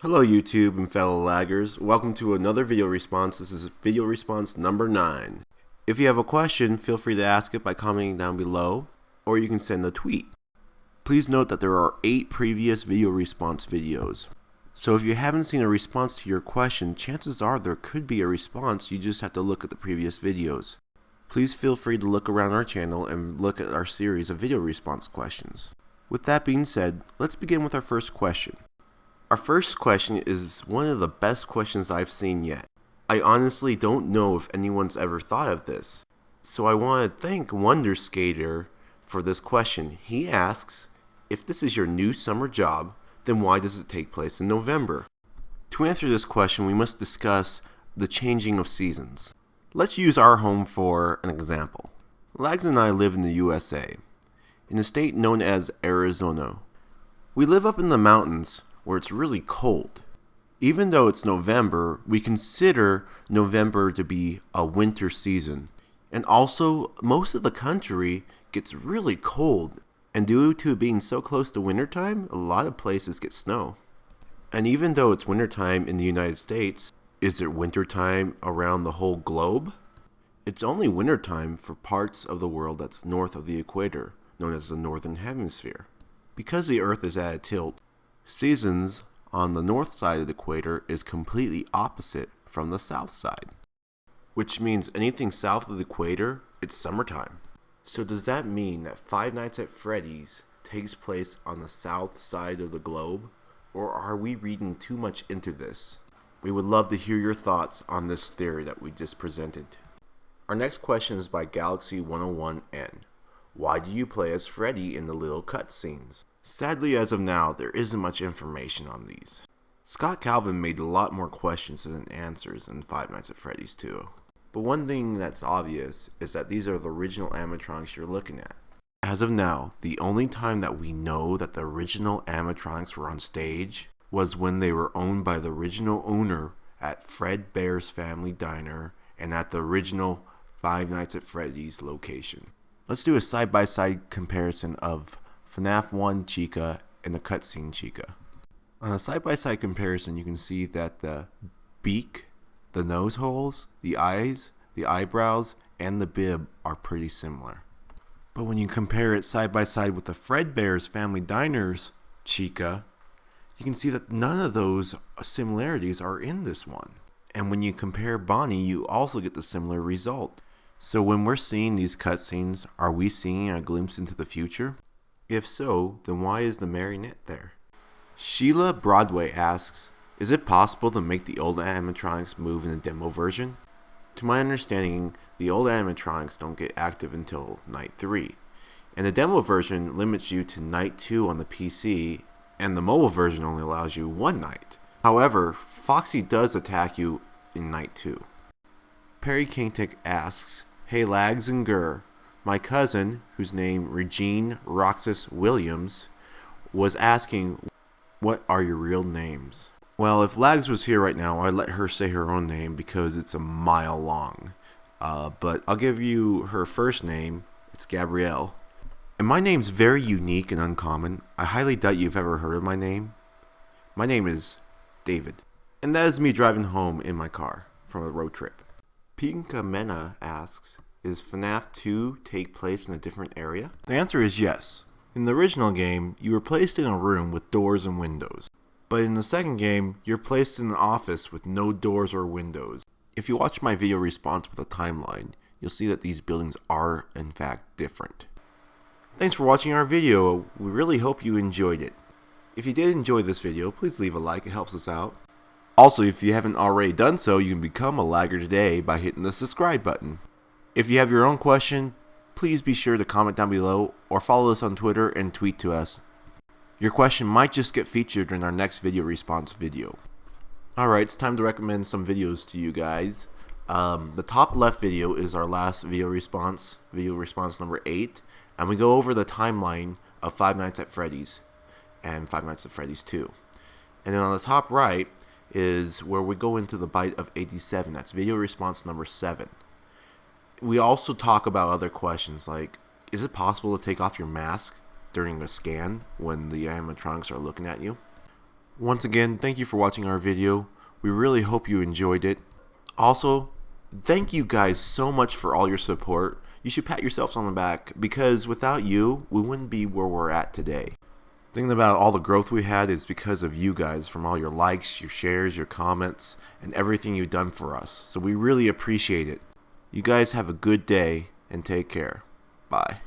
Hello YouTube and fellow laggers, welcome to another video response. This is video response number 9. If you have a question, feel free to ask it by commenting down below, or you can send a tweet. Please note that there are 8 previous video response videos. So if you haven't seen a response to your question, chances are there could be a response, you just have to look at the previous videos. Please feel free to look around our channel and look at our series of video response questions. With that being said, let's begin with our first question. Our first question is one of the best questions I've seen yet. I honestly don't know if anyone's ever thought of this. So I want to thank Wonder Skater for this question. He asks, if this is your new summer job, then why does it take place in November? To answer this question, we must discuss the changing of seasons. Let's use our home for an example. Lags and I live in the USA, in a state known as Arizona. We live up in the mountains, where it's really cold. Even though it's November, we consider November to be a winter season. And also, most of the country gets really cold. And due to it being so close to wintertime, a lot of places get snow. And even though it's wintertime in the United States, is it wintertime around the whole globe? It's only wintertime for parts of the world that's north of the equator, known as the Northern Hemisphere. Because the Earth is at a tilt, seasons on the north side of the equator is completely opposite from the south side, which means anything south of the equator, it's summertime. So does that mean that Five Nights at Freddy's takes place on the south side of the globe, or are we reading too much into this? We would love to hear your thoughts on this theory that we just presented. Our next question is by Galaxy101N. Why do you play as Freddie in the little cutscenes? Sadly, as of now, there isn't much information on these. Scott Calvin made a lot more questions than answers in Five Nights at Freddy's 2. But one thing that's obvious is that these are the original animatronics you're looking at. As of now, the only time that we know that the original animatronics were on stage was when they were owned by the original owner at Fred Bear's Family Diner and at the original Five Nights at Freddy's location. Let's do a side-by-side comparison of Fnaf 1 Chica and the cutscene Chica. On a side-by-side comparison, you can see that the beak, the nose holes, the eyes, the eyebrows, and the bib are pretty similar. But when you compare it side-by-side with the Fred Bear's Family Diner's Chica, you can see that none of those similarities are in this one. And when you compare Bonnie, you also get the similar result. So when we're seeing these cutscenes, are we seeing a glimpse into the future? If so, then why is the marionette there? Sheila Broadway asks, is it possible to make the old animatronics move in the demo version? To my understanding, the old animatronics don't get active until night 3. And the demo version limits you to night 2 on the PC, and the mobile version only allows you 1 night. However, Foxy does attack you in night 2. Perry Kingtick asks, hey Lags and Gurr, my cousin, whose name Regine Roxas Williams, was asking, what are your real names? Well, if Lags was here right now, I'd let her say her own name because it's a mile long. But I'll give you her first name. It's Gabrielle. And my name's very unique and uncommon. I highly doubt you've ever heard of my name. My name is David. And that is me driving home in my car from a road trip. Pinka Mena asks, is FNAF 2 take place in a different area? The answer is yes. In the original game, you were placed in a room with doors and windows. But in the second game, you're placed in an office with no doors or windows. If you watch my video response with a timeline, you'll see that these buildings are, in fact, different. Thanks for watching our video. We really hope you enjoyed it. If you did enjoy this video, please leave a like, it helps us out. Also, if you haven't already done so, you can become a lagger today by hitting the subscribe button. If you have your own question, please be sure to comment down below or follow us on Twitter and tweet to us. Your question might just get featured in our next video response video. Alright, it's time to recommend some videos to you guys. The top left video is our last video response number 8, and we go over the timeline of Five Nights at Freddy's and Five Nights at Freddy's 2. And then on the top right is where we go into the bite of 87. That's video response number 7. We also talk about other questions like, is it possible to take off your mask during a scan when the animatronics are looking at you? Once again, thank you for watching our video. We really hope you enjoyed it. Also, thank you guys so much for all your support. You should pat yourselves on the back because without you, we wouldn't be where we're at today. Thinking about all the growth we had is because of you guys, from all your likes, your shares, your comments, and everything you've done for us. So we really appreciate it. You guys have a good day and take care. Bye.